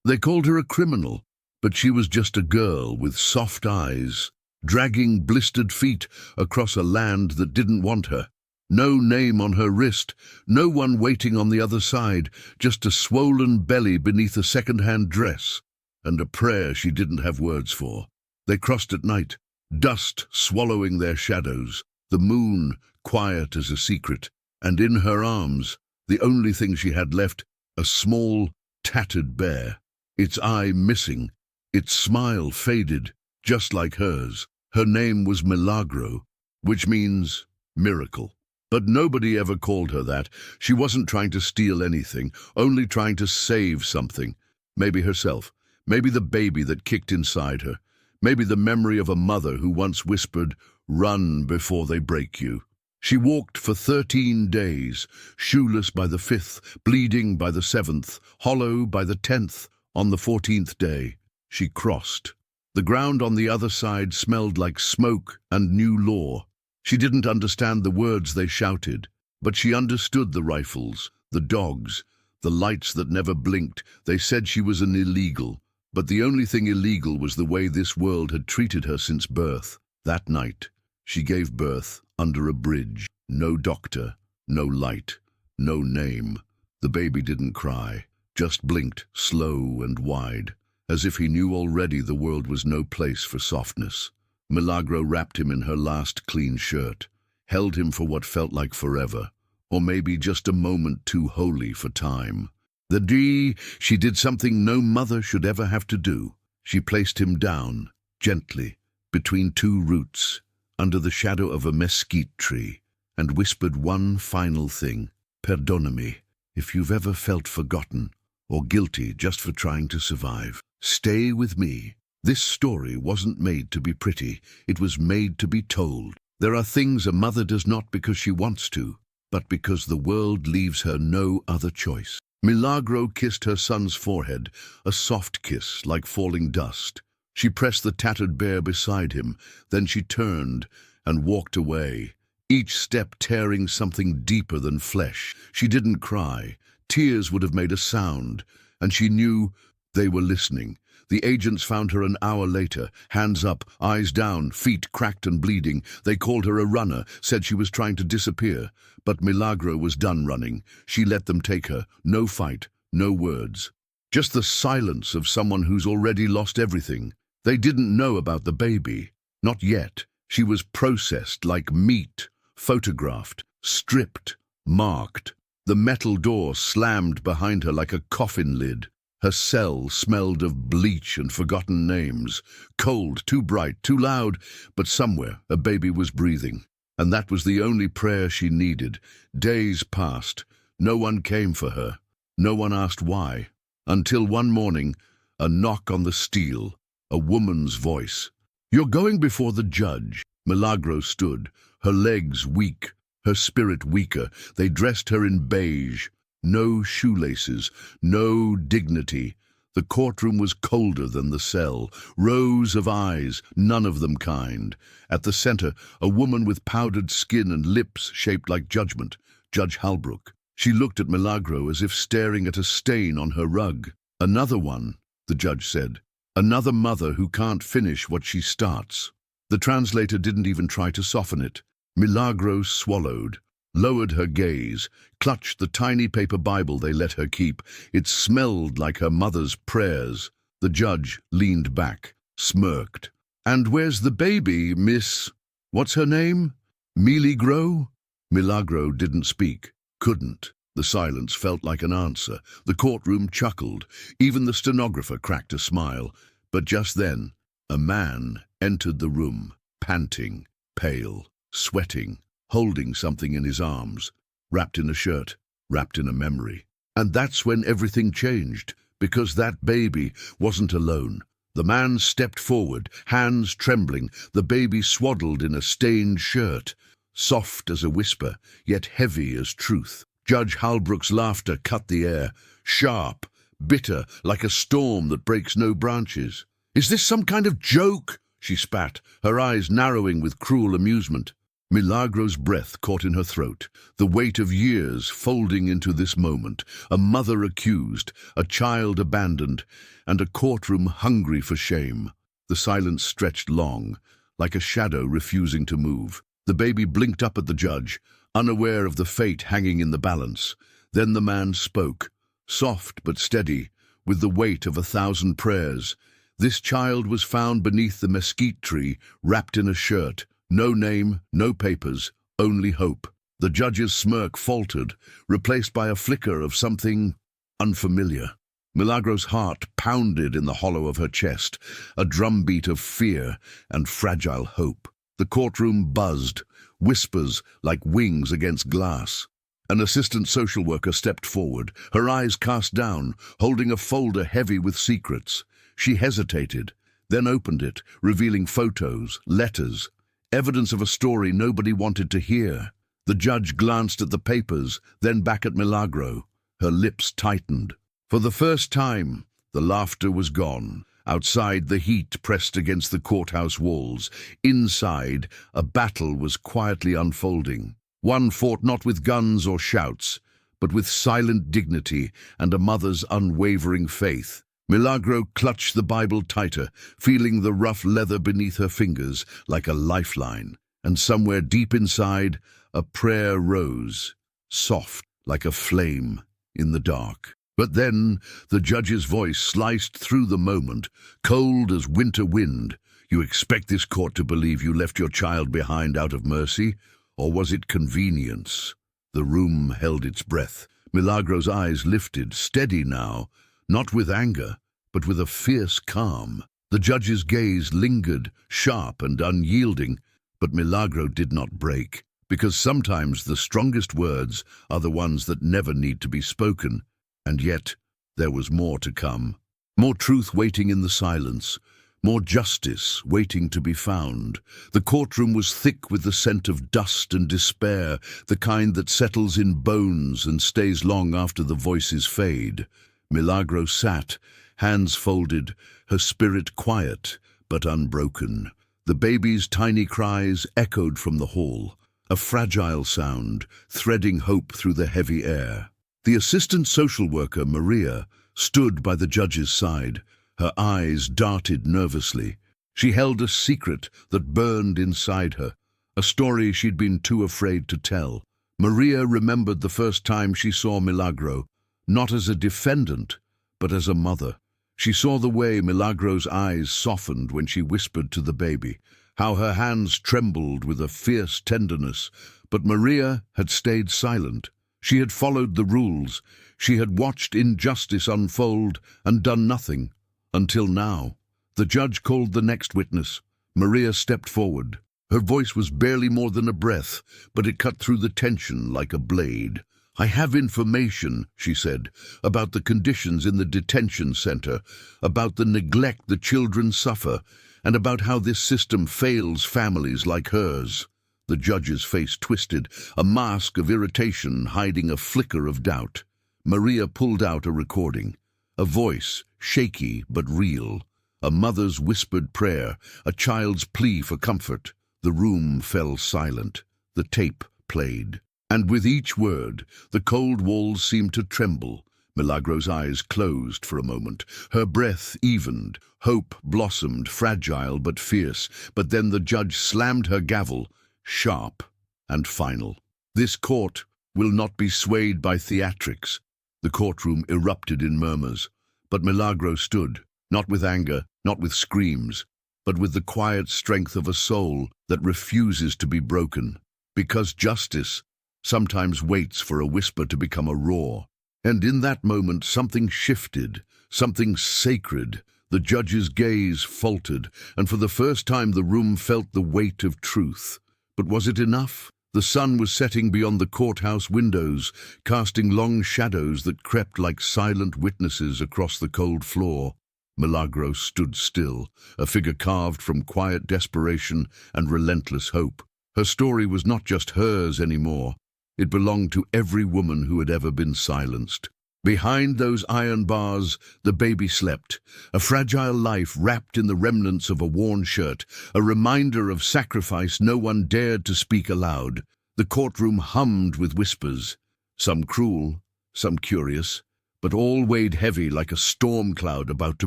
They called her a criminal, but she was just a girl with soft eyes, dragging blistered feet across a land that didn't want her. No name on her wrist, no one waiting on the other side, just a swollen belly beneath a second-hand dress, and a prayer she didn't have words for. They crossed at night, dust swallowing their shadows, the moon quiet as a secret, and in her arms, the only thing she had left, a small, tattered bear, its eye missing, its smile faded, just like hers. Her name was Milagro, which means miracle. But nobody ever called her that. She wasn't trying to steal anything, only trying to save something. Maybe herself, maybe the baby that kicked inside her, maybe the memory of a mother who once whispered, "Run before they break you." She walked for 13 days, shoeless by the 5th, bleeding by the 7th, hollow by the 10th. On the 14th day, she crossed. The ground on the other side smelled like smoke and new law. She didn't understand the words they shouted, but she understood the rifles, the dogs, the lights that never blinked. They said she was an illegal, but the only thing illegal was the way this world had treated her since birth. That night, she gave birth under a bridge. No doctor, no light, no name. The baby didn't cry, just blinked slow and wide, as if he knew already the world was no place for softness. Milagro wrapped him in her last clean shirt, held him for what felt like forever, or maybe just a moment too holy for time. The day she did something no mother should ever have to do. She placed him down, gently, between two roots, under the shadow of a mesquite tree, and whispered one final thing. "Perdóname, if you've ever felt forgotten or guilty just for trying to survive. Stay with me." This story wasn't made to be pretty, it was made to be told. There are things a mother does not because she wants to, but because the world leaves her no other choice. Milagro kissed her son's forehead, a soft kiss like falling dust. She pressed the tattered bear beside him, then she turned and walked away, each step tearing something deeper than flesh. She didn't cry. Tears would have made a sound, and she knew they were listening. The agents found her an hour later, hands up, eyes down, feet cracked and bleeding. They called her a runner, said she was trying to disappear. But Milagro was done running. She let them take her. No fight, no words. Just the silence of someone who's already lost everything. They didn't know about the baby. Not yet. She was processed like meat, photographed, stripped, marked. The metal door slammed behind her like a coffin lid. Her cell smelled of bleach and forgotten names. Cold, too bright, too loud, but somewhere a baby was breathing. And that was the only prayer she needed. Days passed. No one came for her. No one asked why. Until one morning, a knock on the steel, a woman's voice. "You're going before the judge." Milagro stood, her legs weak, her spirit weaker. They dressed her in beige. No shoelaces, no dignity. The courtroom was colder than the cell. Rows of eyes, none of them kind. At the center, a woman with powdered skin and lips shaped like judgment, Judge Halbrook. She looked at Milagro as if staring at a stain on her rug. "Another one," the judge said. "Another mother who can't finish what she starts." The translator didn't even try to soften it. Milagro swallowed, lowered her gaze, clutched the tiny paper Bible they let her keep. It smelled like her mother's prayers. The judge leaned back, smirked. "And where's the baby, Miss... what's her name? Milagro?" Milagro didn't speak, couldn't. The silence felt like an answer. The courtroom chuckled. Even the stenographer cracked a smile. But just then, a man entered the room, panting, pale, sweating, holding something in his arms, wrapped in a shirt, wrapped in a memory. And that's when everything changed, because that baby wasn't alone. The man stepped forward, hands trembling, the baby swaddled in a stained shirt, soft as a whisper, yet heavy as truth. Judge Halbrook's laughter cut the air, sharp, bitter, like a storm that breaks no branches. "Is this some kind of joke?" she spat, her eyes narrowing with cruel amusement. Milagro's breath caught in her throat, the weight of years folding into this moment, a mother accused, a child abandoned, and a courtroom hungry for shame. The silence stretched long, like a shadow refusing to move. The baby blinked up at the judge, unaware of the fate hanging in the balance. Then the man spoke, soft but steady, with the weight of 1,000 prayers. This child was found beneath the mesquite tree, wrapped in a shirt. No name, no papers, only hope. The judge's smirk faltered, replaced by a flicker of something unfamiliar. Milagro's heart pounded in the hollow of her chest, a drumbeat of fear and fragile hope. The courtroom buzzed, whispers like wings against glass. An assistant social worker stepped forward, her eyes cast down, holding a folder heavy with secrets. She hesitated, then opened it, revealing photos, letters, evidence of a story nobody wanted to hear. The judge glanced at the papers, then back at Milagro. Her lips tightened. For the first time, the laughter was gone. Outside, the heat pressed against the courthouse walls. Inside, a battle was quietly unfolding. One fought not with guns or shouts, but with silent dignity and a mother's unwavering faith. Milagro clutched the Bible tighter, feeling the rough leather beneath her fingers like a lifeline. And somewhere deep inside, a prayer rose, soft like a flame in the dark. But then the judge's voice sliced through the moment, cold as winter wind. You expect this court to believe you left your child behind out of mercy? Or was it convenience? The room held its breath. Milagro's eyes lifted, steady now, not with anger, but with a fierce calm. The judge's gaze lingered, sharp and unyielding, but Milagro did not break, because sometimes the strongest words are the ones that never need to be spoken. And yet, there was more to come. More truth waiting in the silence. More justice waiting to be found. The courtroom was thick with the scent of dust and despair, the kind that settles in bones and stays long after the voices fade. Milagro sat, hands folded, her spirit quiet but unbroken. The baby's tiny cries echoed from the hall, a fragile sound, threading hope through the heavy air. The assistant social worker, Maria, stood by the judge's side. Her eyes darted nervously. She held a secret that burned inside her, a story she'd been too afraid to tell. Maria remembered the first time she saw Milagro, not as a defendant, but as a mother. She saw the way Milagro's eyes softened when she whispered to the baby, how her hands trembled with a fierce tenderness, but Maria had stayed silent. She had followed the rules. She had watched injustice unfold and done nothing. Until now. The judge called the next witness. Maria stepped forward. Her voice was barely more than a breath, but it cut through the tension like a blade. I have information, she said, about the conditions in the detention center, about the neglect the children suffer, and about how this system fails families like hers. The judge's face twisted, a mask of irritation hiding a flicker of doubt. Maria pulled out a recording. A voice, shaky but real. A mother's whispered prayer, a child's plea for comfort. The room fell silent. The tape played. And with each word, the cold walls seemed to tremble. Milagro's eyes closed for a moment. Her breath evened. Hope blossomed, fragile but fierce. But then the judge slammed her gavel, sharp and final. This court will not be swayed by theatrics. The courtroom erupted in murmurs. But Milagro stood, not with anger, not with screams, but with the quiet strength of a soul that refuses to be broken. Because justice sometimes waits for a whisper to become a roar. And in that moment something shifted, something sacred. The judge's gaze faltered, and for the first time the room felt the weight of truth. But was it enough? The sun was setting beyond the courthouse windows, casting long shadows that crept like silent witnesses across the cold floor. Milagro stood still, a figure carved from quiet desperation and relentless hope. Her story was not just hers anymore. It belonged to every woman who had ever been silenced. Behind those iron bars, the baby slept, a fragile life wrapped in the remnants of a worn shirt, a reminder of sacrifice no one dared to speak aloud. The courtroom hummed with whispers, some cruel, some curious, but all weighed heavy like a storm cloud about to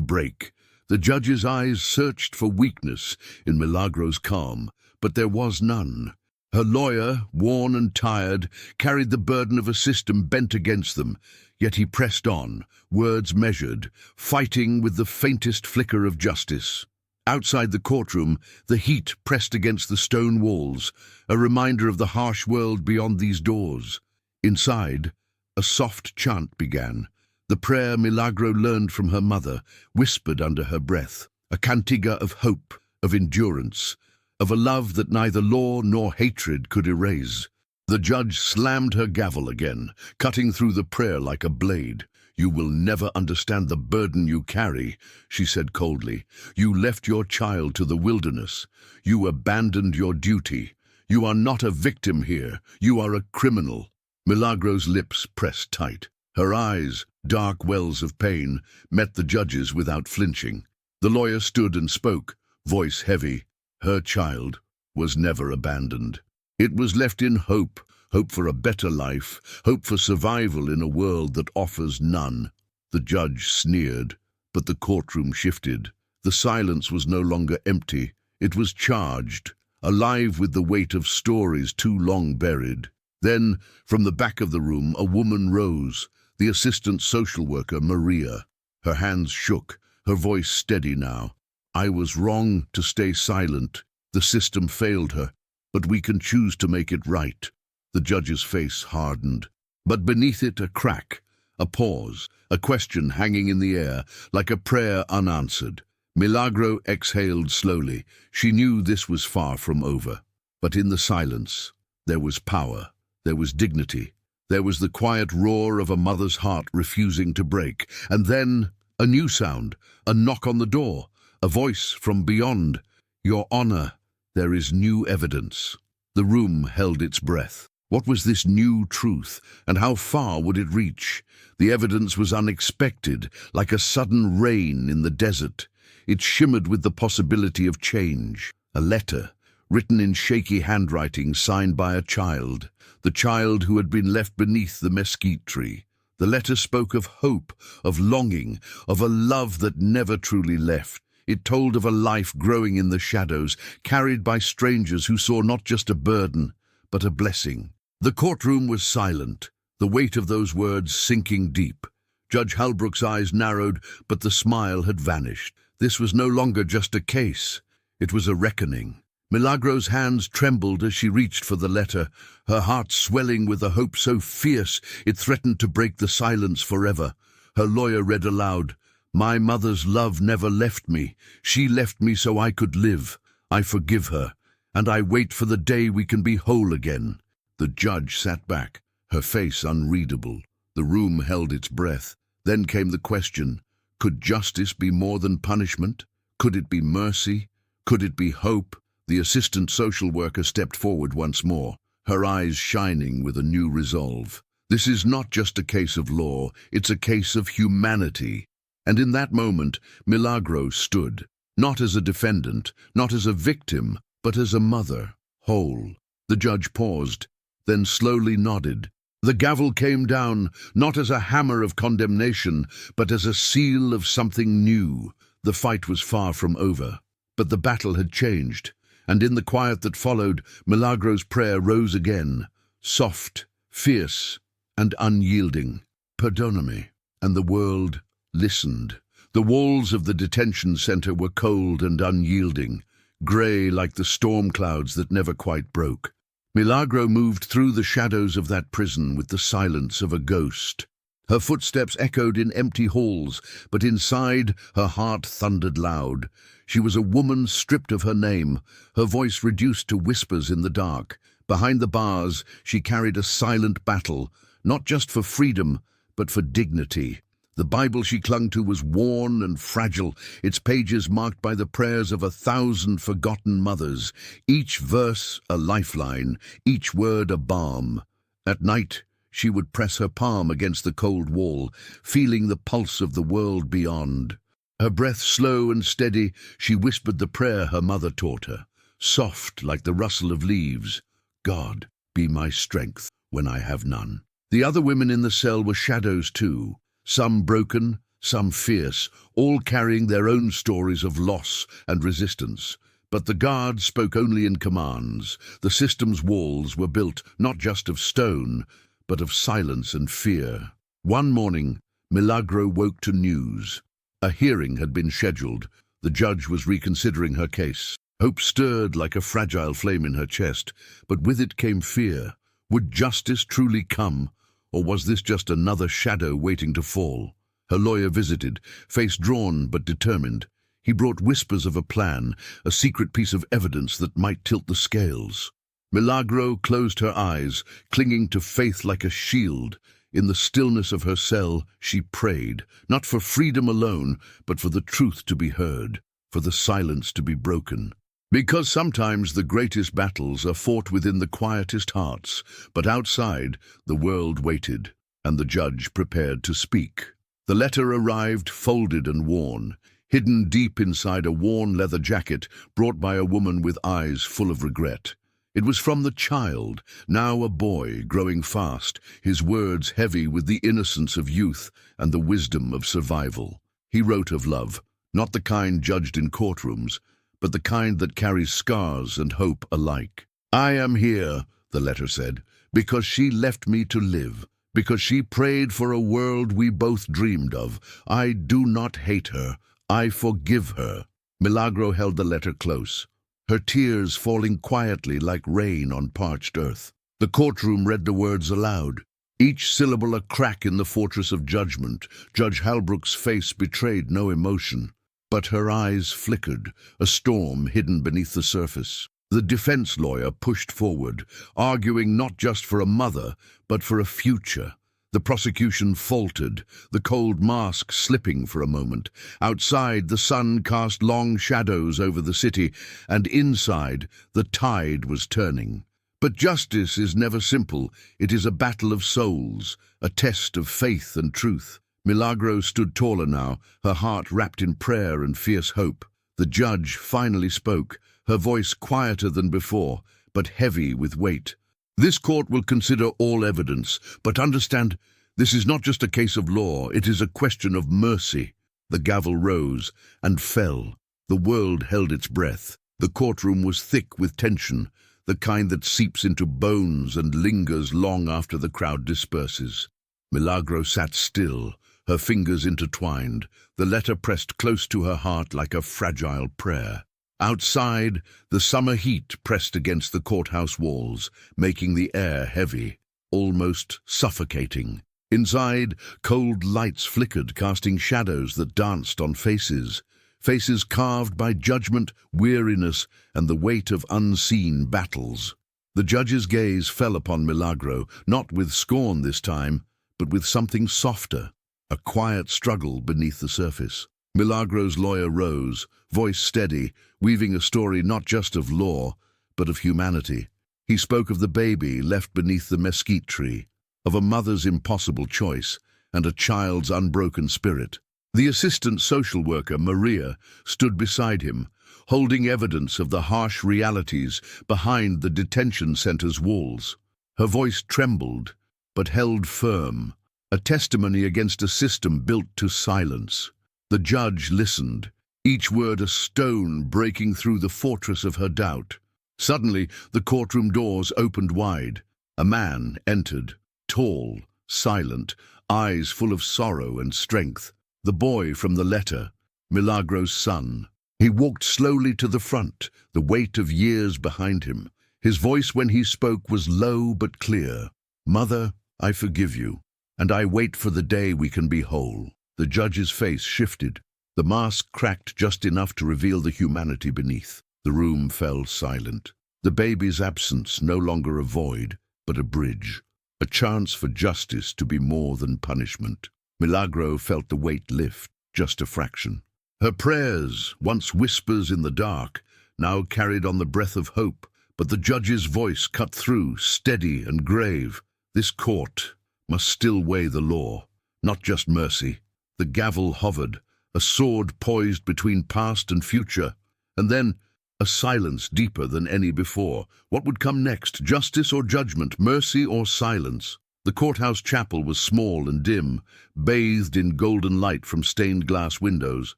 break. The judge's eyes searched for weakness in Milagro's calm, but there was none. Her lawyer, worn and tired, carried the burden of a system bent against them, yet he pressed on, words measured, fighting with the faintest flicker of justice. Outside the courtroom, the heat pressed against the stone walls, a reminder of the harsh world beyond these doors. Inside, a soft chant began, the prayer Milagro learned from her mother, whispered under her breath, a cantiga of hope, of endurance, of a love that neither law nor hatred could erase. The judge slammed her gavel again, cutting through the prayer like a blade. "You will never understand the burden you carry," she said coldly. "You left your child to the wilderness. You abandoned your duty. You are not a victim here. You are a criminal." Milagro's lips pressed tight. Her eyes, dark wells of pain, met the judge's without flinching. The lawyer stood and spoke, voice heavy. Her child was never abandoned. It was left in hope, hope for a better life, hope for survival in a world that offers none. The judge sneered, but the courtroom shifted. The silence was no longer empty. It was charged, alive with the weight of stories too long buried. Then, from the back of the room, a woman rose, the assistant social worker, Maria. Her hands shook, her voice steady now. "I was wrong to stay silent. The system failed her, but we can choose to make it right." The judge's face hardened, but beneath it a crack, a pause, a question hanging in the air, like a prayer unanswered. Milagro exhaled slowly. She knew this was far from over. But in the silence, there was power, there was dignity, there was the quiet roar of a mother's heart refusing to break. And then, a new sound, a knock on the door, a voice from beyond. "Your Honor, there is new evidence." The room held its breath. What was this new truth, and how far would it reach? The evidence was unexpected, like a sudden rain in the desert. It shimmered with the possibility of change. A letter, written in shaky handwriting, signed by a child, the child who had been left beneath the mesquite tree. The letter spoke of hope, of longing, of a love that never truly left. It told of a life growing in the shadows, carried by strangers who saw not just a burden, but a blessing. The courtroom was silent, the weight of those words sinking deep. Judge Halbrook's eyes narrowed, but the smile had vanished. This was no longer just a case. It was a reckoning. Milagro's hands trembled as she reached for the letter, her heart swelling with a hope so fierce it threatened to break the silence forever. Her lawyer read aloud, "My mother's love never left me. She left me so I could live. I forgive her, and I wait for the day we can be whole again." The judge sat back, her face unreadable. The room held its breath. Then came the question, could justice be more than punishment? Could it be mercy? Could it be hope? The assistant social worker stepped forward once more, her eyes shining with a new resolve. This is not just a case of law, it's a case of humanity. And in that moment, Milagro stood, not as a defendant, not as a victim, but as a mother, whole. The judge paused, then slowly nodded. The gavel came down, not as a hammer of condemnation, but as a seal of something new. The fight was far from over, but the battle had changed. And in the quiet that followed, Milagro's prayer rose again, soft, fierce, and unyielding. "Perdóname." And the world listened. The walls of the detention center were cold and unyielding, gray like the storm clouds that never quite broke. Milagro moved through the shadows of that prison with the silence of a ghost. Her footsteps echoed in empty halls, but inside her heart thundered loud. She was a woman stripped of her name, her voice reduced to whispers in the dark. Behind the bars, she carried a silent battle, not just for freedom, but for dignity. The Bible she clung to was worn and fragile, its pages marked by the prayers of 1,000 forgotten mothers, each verse a lifeline, each word a balm. At night, she would press her palm against the cold wall, feeling the pulse of the world beyond. Her breath slow and steady, she whispered the prayer her mother taught her, soft like the rustle of leaves. God, be my strength when I have none. The other women in the cell were shadows too, some broken, some fierce, all carrying their own stories of loss and resistance. But the guards spoke only in commands. The system's walls were built not just of stone, but of silence and fear. One morning, Milagro woke to news. A hearing had been scheduled. The judge was reconsidering her case. Hope stirred like a fragile flame in her chest, but with it came fear. Would justice truly come, or was this just another shadow waiting to fall? Her lawyer visited, face drawn but determined. He brought whispers of a plan, a secret piece of evidence that might tilt the scales. Milagro closed her eyes, clinging to faith like a shield. In the stillness of her cell, she prayed, not for freedom alone, but for the truth to be heard, for the silence to be broken. Because sometimes the greatest battles are fought within the quietest hearts, but outside, the world waited, and the judge prepared to speak. The letter arrived folded and worn, hidden deep inside a worn leather jacket brought by a woman with eyes full of regret. It was from the child, now a boy, growing fast, his words heavy with the innocence of youth and the wisdom of survival. He wrote of love, not the kind judged in courtrooms, but the kind that carries scars and hope alike. I am here, the letter said, because she left me to live, because she prayed for a world we both dreamed of. I do not hate her. I forgive her. Milagro held the letter close, her tears falling quietly like rain on parched earth. The courtroom read the words aloud, each syllable a crack in the fortress of judgment. Judge Halbrook's face betrayed no emotion, but her eyes flickered, a storm hidden beneath the surface. The defense lawyer pushed forward, arguing not just for a mother, but for a future. The prosecution faltered, the cold mask slipping for a moment. Outside, the sun cast long shadows over the city, and inside, the tide was turning. But justice is never simple. It is a battle of souls, a test of faith and truth. Milagro stood taller now, her heart wrapped in prayer and fierce hope. The judge finally spoke, her voice quieter than before, but heavy with weight. This court will consider all evidence, but understand, this is not just a case of law, it is a question of mercy. The gavel rose and fell. The world held its breath. The courtroom was thick with tension, the kind that seeps into bones and lingers long after the crowd disperses. Milagro sat still, her fingers intertwined, the letter pressed close to her heart like a fragile prayer. Outside, the summer heat pressed against the courthouse walls, making the air heavy, almost suffocating. Inside, cold lights flickered, casting shadows that danced on faces. Faces carved by judgment, weariness, and the weight of unseen battles. The judge's gaze fell upon Milagro, not with scorn this time, but with something softer, a quiet struggle beneath the surface. Milagro's lawyer rose, voice steady, weaving a story not just of law, but of humanity. He spoke of the baby left beneath the mesquite tree, of a mother's impossible choice, and a child's unbroken spirit. The assistant social worker, Maria, stood beside him, holding evidence of the harsh realities behind the detention center's walls. Her voice trembled, but held firm, a testimony against a system built to silence. The judge listened, each word a stone breaking through the fortress of her doubt. Suddenly, the courtroom doors opened wide. A man entered, tall, silent, eyes full of sorrow and strength. The boy from the letter, Milagro's son. He walked slowly to the front, the weight of years behind him. His voice when he spoke was low but clear. "Mother, I forgive you, and I wait for the day we can be whole." The judge's face shifted. The mask cracked just enough to reveal the humanity beneath. The room fell silent. The baby's absence no longer a void, but a bridge. A chance for justice to be more than punishment. Milagro felt the weight lift, just a fraction. Her prayers, once whispers in the dark, now carried on the breath of hope, but the judge's voice cut through, steady and grave. This court, must still weigh the law, not just mercy. The gavel hovered, a sword poised between past and future, and then a silence deeper than any before. What would come next? Justice or judgment? Mercy or silence? The courthouse chapel was small and dim, bathed in golden light from stained glass windows.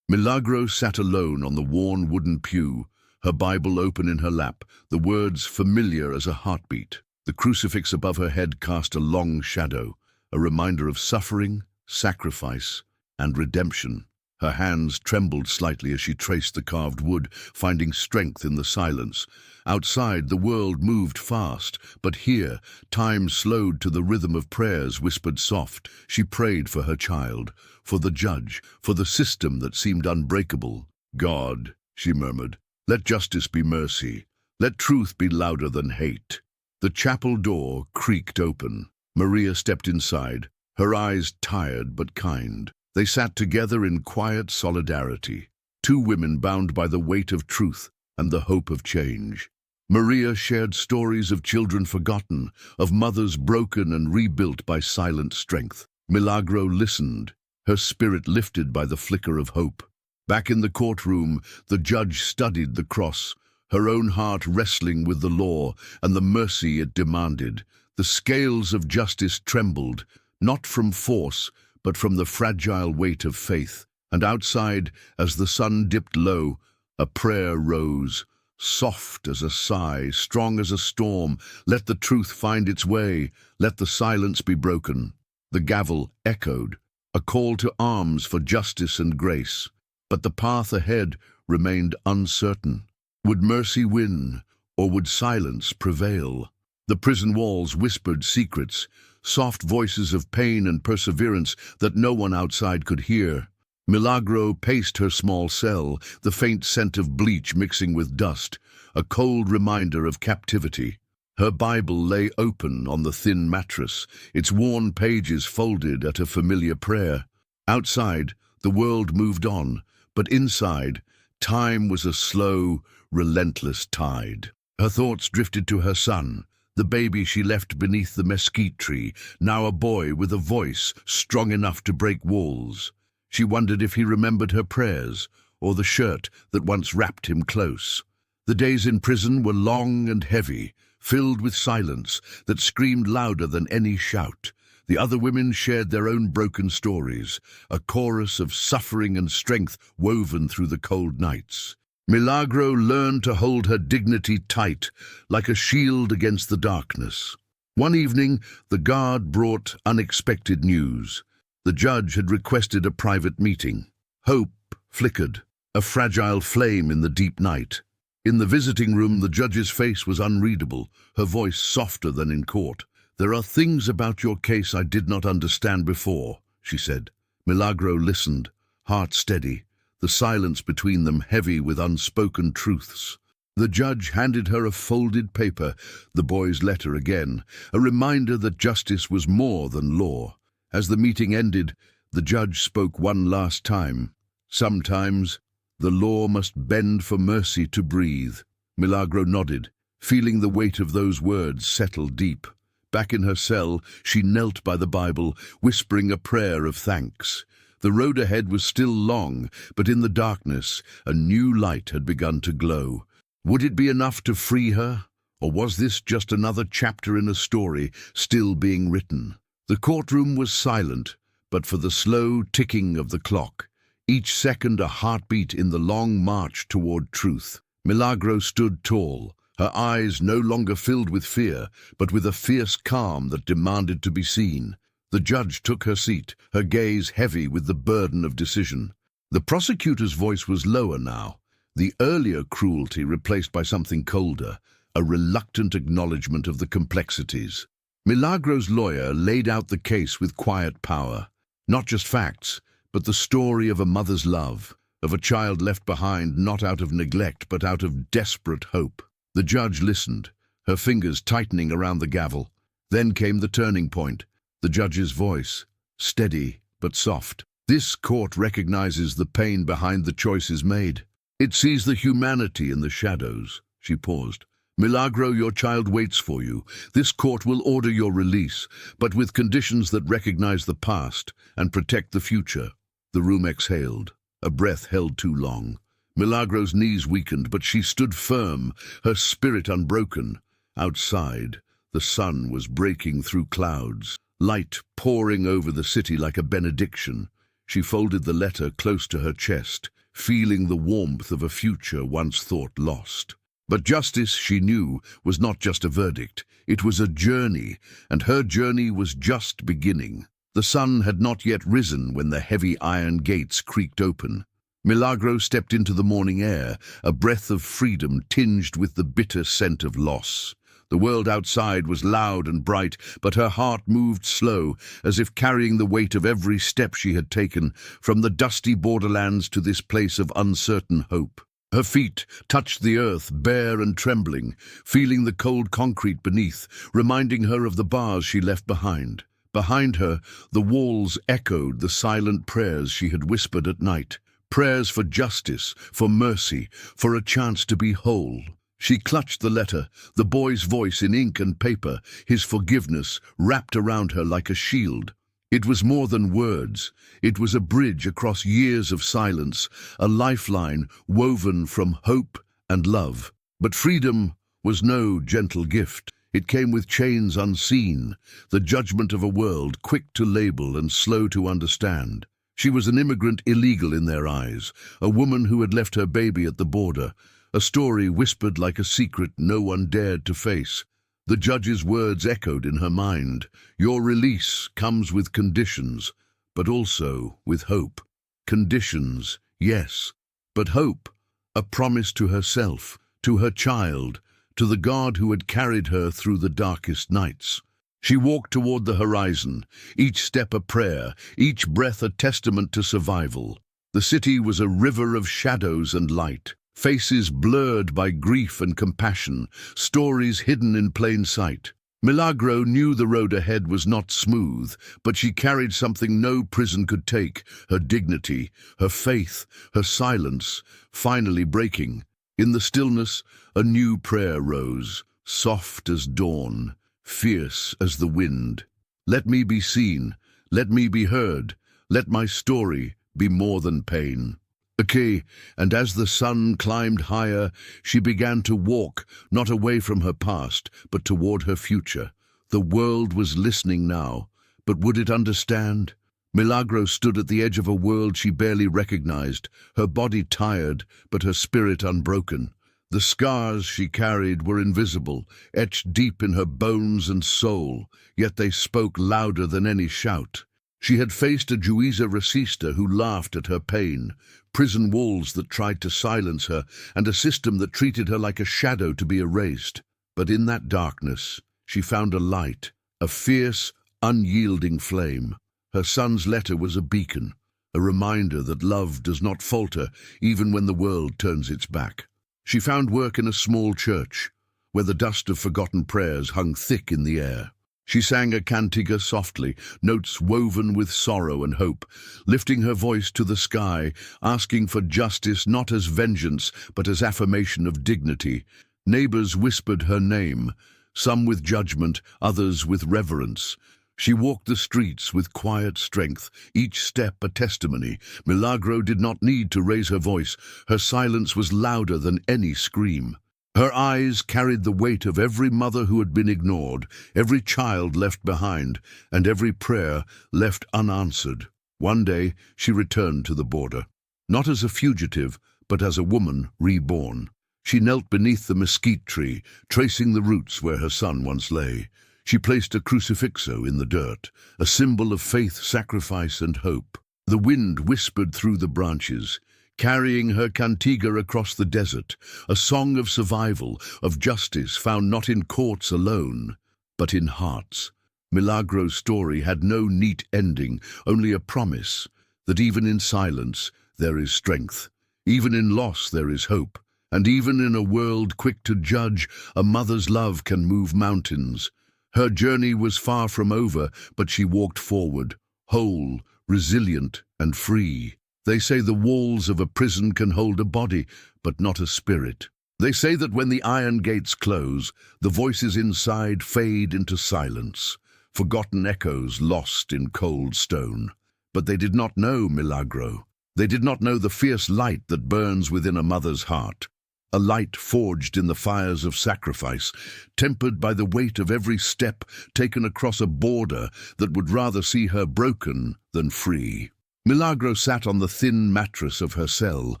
Milagro sat alone on the worn wooden pew, her Bible open in her lap, the words familiar as a heartbeat. The crucifix above her head cast a long shadow, a reminder of suffering, sacrifice, and redemption. Her hands trembled slightly as she traced the carved wood, finding strength in the silence. Outside, the world moved fast, but here, time slowed to the rhythm of prayers whispered soft. She prayed for her child, for the judge, for the system that seemed unbreakable. God, she murmured, let justice be mercy. Let truth be louder than hate. The chapel door creaked open. Maria stepped inside, her eyes tired but kind. They sat together in quiet solidarity, two women bound by the weight of truth and the hope of change. Maria shared stories of children forgotten, of mothers broken and rebuilt by silent strength. Milagro listened, her spirit lifted by the flicker of hope. Back in the courtroom, the judge studied the cross, her own heart wrestling with the law and the mercy it demanded. The scales of justice trembled, not from force, but from the fragile weight of faith. And outside, as the sun dipped low, a prayer rose, soft as a sigh, strong as a storm. Let the truth find its way, let the silence be broken. The gavel echoed, a call to arms for justice and grace. But the path ahead remained uncertain. Would mercy win, or would silence prevail? The prison walls whispered secrets, soft voices of pain and perseverance that no one outside could hear. Milagro paced her small cell, the faint scent of bleach mixing with dust, a cold reminder of captivity. Her Bible lay open on the thin mattress, its worn pages folded at a familiar prayer. Outside, the world moved on, but inside, time was a slow, relentless tide. Her thoughts drifted to her son, the baby she left beneath the mesquite tree, now a boy with a voice strong enough to break walls. She wondered if he remembered her prayers, or the shirt that once wrapped him close. The days in prison were long and heavy, filled with silence that screamed louder than any shout. The other women shared their own broken stories, a chorus of suffering and strength woven through the cold nights. Milagro learned to hold her dignity tight, like a shield against the darkness. One evening, the guard brought unexpected news. The judge had requested a private meeting. Hope flickered, a fragile flame in the deep night. In the visiting room, the judge's face was unreadable, her voice softer than in court. "There are things about your case I did not understand before," she said. Milagro listened, heart steady, the silence between them heavy with unspoken truths. The judge handed her a folded paper, the boy's letter again, a reminder that justice was more than law. As the meeting ended, the judge spoke one last time. "Sometimes the law must bend for mercy to breathe." Milagro nodded, feeling the weight of those words settle deep. Back in her cell, she knelt by the Bible, whispering a prayer of thanks. The road ahead was still long, but in the darkness, a new light had begun to glow. Would it be enough to free her? Or was this just another chapter in a story still being written? The courtroom was silent, but for the slow ticking of the clock, each second a heartbeat in the long march toward truth. Milagro stood tall, her eyes no longer filled with fear, but with a fierce calm that demanded to be seen. The judge took her seat, her gaze heavy with the burden of decision. The prosecutor's voice was lower now, the earlier cruelty replaced by something colder, a reluctant acknowledgement of the complexities. Milagro's lawyer laid out the case with quiet power, not just facts, but the story of a mother's love, of a child left behind not out of neglect but out of desperate hope. The judge listened, her fingers tightening around the gavel. Then came the turning point, the judge's voice, steady but soft. "This court recognizes the pain behind the choices made. It sees the humanity in the shadows." She paused, Milagro, your child waits for you. This court will order your release, but with conditions that recognize the past and protect the future." The room exhaled, a breath held too long. Milagro's knees weakened, but she stood firm, her spirit unbroken. Outside, the sun was breaking through clouds, light pouring over the city like a benediction. She folded the letter close to her chest, feeling the warmth of a future once thought lost. But justice, she knew, was not just a verdict. It was a journey, and her journey was just beginning. The sun had not yet risen when the heavy iron gates creaked open. Milagro stepped into the morning air, a breath of freedom tinged with the bitter scent of loss. The world outside was loud and bright, but her heart moved slow, as if carrying the weight of every step she had taken, from the dusty borderlands to this place of uncertain hope. Her feet touched the earth, bare and trembling, feeling the cold concrete beneath, reminding her of the bars she left behind. Behind her, the walls echoed the silent prayers she had whispered at night. Prayers for justice, for mercy, for a chance to be whole. She clutched the letter, the boy's voice in ink and paper, his forgiveness wrapped around her like a shield. It was more than words. It was a bridge across years of silence, a lifeline woven from hope and love. But freedom was no gentle gift. It came with chains unseen, the judgment of a world quick to label and slow to understand. She was an immigrant, illegal in their eyes, a woman who had left her baby at the border, a story whispered like a secret no one dared to face. The judge's words echoed in her mind. Your release comes with conditions, but also with hope. Conditions, yes, but hope, a promise to herself, to her child, to the God who had carried her through the darkest nights. She walked toward the horizon, each step a prayer, each breath a testament to survival. The city was a river of shadows and light, faces blurred by grief and compassion, stories hidden in plain sight. Milagro knew the road ahead was not smooth, but she carried something no prison could take, her dignity, her faith, her silence, finally breaking. In the stillness, a new prayer rose, soft as dawn, fierce as the wind. Let me be seen, let me be heard, let my story be more than pain. Okay, and as the sun climbed higher, she began to walk, not away from her past, but toward her future. The world was listening now, but would it understand? Milagro stood at the edge of a world she barely recognized, her body tired, but her spirit unbroken. The scars she carried were invisible, etched deep in her bones and soul, yet they spoke louder than any shout. She had faced a juiza racista who laughed at her pain, prison walls that tried to silence her, and a system that treated her like a shadow to be erased. But in that darkness, she found a light, a fierce, unyielding flame. Her son's letter was a beacon, a reminder that love does not falter even when the world turns its back. She found work in a small church, where the dust of forgotten prayers hung thick in the air. She sang a cantiga softly, notes woven with sorrow and hope, lifting her voice to the sky, asking for justice not as vengeance, but as affirmation of dignity. Neighbors whispered her name, some with judgment, others with reverence. She walked the streets with quiet strength, each step a testimony. Milagro did not need to raise her voice. Her silence was louder than any scream. Her eyes carried the weight of every mother who had been ignored, every child left behind, and every prayer left unanswered. One day, she returned to the border, not as a fugitive, but as a woman reborn. She knelt beneath the mesquite tree, tracing the roots where her son once lay. She placed a crucifixo in the dirt, a symbol of faith, sacrifice, and hope. The wind whispered through the branches, carrying her cantiga across the desert, a song of survival, of justice found not in courts alone, but in hearts. Milagro's story had no neat ending, only a promise that even in silence there is strength, even in loss there is hope, and even in a world quick to judge, a mother's love can move mountains. Her journey was far from over, but she walked forward, whole, resilient, and free. They say the walls of a prison can hold a body, but not a spirit. They say that when the iron gates close, the voices inside fade into silence, forgotten echoes lost in cold stone. But they did not know Milagro. They did not know the fierce light that burns within a mother's heart, a light forged in the fires of sacrifice, tempered by the weight of every step taken across a border that would rather see her broken than free. Milagro sat on the thin mattress of her cell,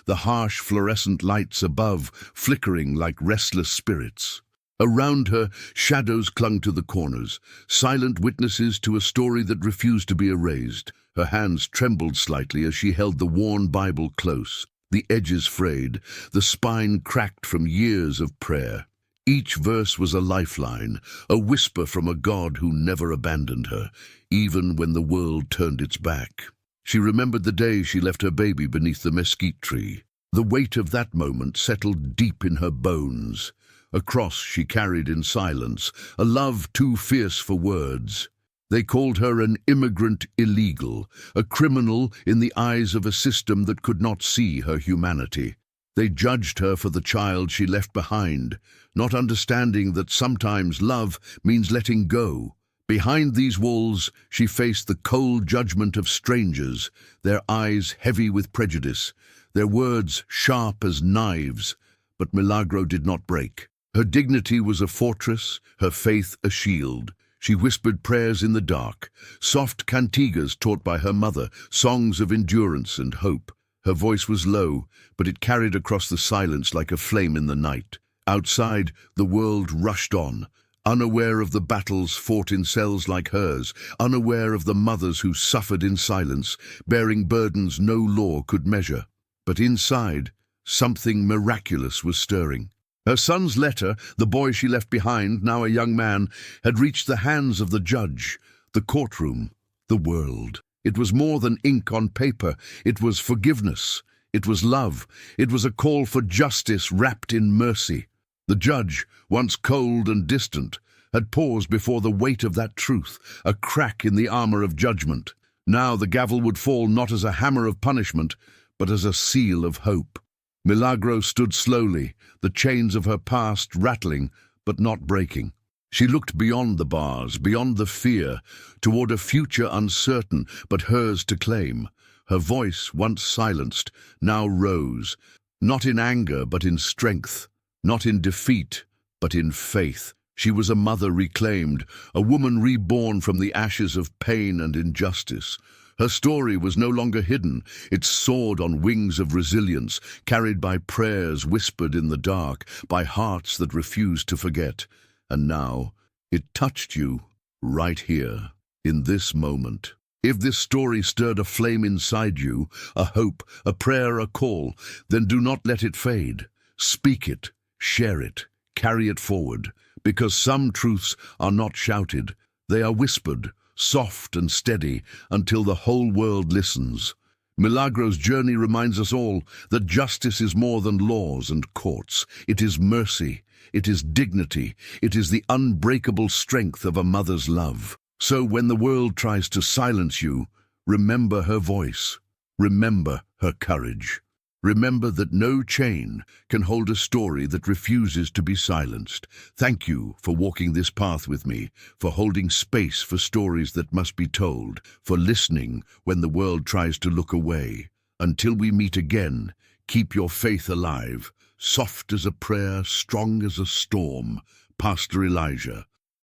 the harsh fluorescent lights above flickering like restless spirits. Around her, shadows clung to the corners, silent witnesses to a story that refused to be erased. Her hands trembled slightly as she held the worn Bible close, the edges frayed, the spine cracked from years of prayer. Each verse was a lifeline, a whisper from a God who never abandoned her, even when the world turned its back. She remembered the day she left her baby beneath the mesquite tree. The weight of that moment settled deep in her bones. A cross she carried in silence, a love too fierce for words. They called her an immigrant illegal, a criminal in the eyes of a system that could not see her humanity. They judged her for the child she left behind, not understanding that sometimes love means letting go. Behind these walls, she faced the cold judgment of strangers, their eyes heavy with prejudice, their words sharp as knives. But Milagro did not break. Her dignity was a fortress, her faith a shield. She whispered prayers in the dark, soft cantigas taught by her mother, songs of endurance and hope. Her voice was low, but it carried across the silence like a flame in the night. Outside, the world rushed on, unaware of the battles fought in cells like hers, unaware of the mothers who suffered in silence, bearing burdens no law could measure. But inside, something miraculous was stirring. Her son's letter, the boy she left behind, now a young man, had reached the hands of the judge, the courtroom, the world. It was more than ink on paper. It was forgiveness. It was love. It was a call for justice wrapped in mercy. The judge, once cold and distant, had paused before the weight of that truth, a crack in the armor of judgment. Now the gavel would fall not as a hammer of punishment, but as a seal of hope. Milagro stood slowly, the chains of her past rattling, but not breaking. She looked beyond the bars, beyond the fear, toward a future uncertain, but hers to claim. Her voice, once silenced, now rose, not in anger, but in strength. Not in defeat, but in faith. She was a mother reclaimed, a woman reborn from the ashes of pain and injustice. Her story was no longer hidden. It soared on wings of resilience, carried by prayers whispered in the dark, by hearts that refused to forget. And now, it touched you right here, in this moment. If this story stirred a flame inside you, a hope, a prayer, a call, then do not let it fade. Speak it. Share it, carry it forward, because some truths are not shouted. They are whispered, soft and steady, until the whole world listens. Milagro's journey reminds us all that justice is more than laws and courts. It is mercy, it is dignity, it is the unbreakable strength of a mother's love. So when the world tries to silence you, remember her voice, remember her courage. Remember that no chain can hold a story that refuses to be silenced. Thank you for walking this path with me, for holding space for stories that must be told, for listening when the world tries to look away. Until we meet again, keep your faith alive, soft as a prayer, strong as a storm. Pastor Elijah.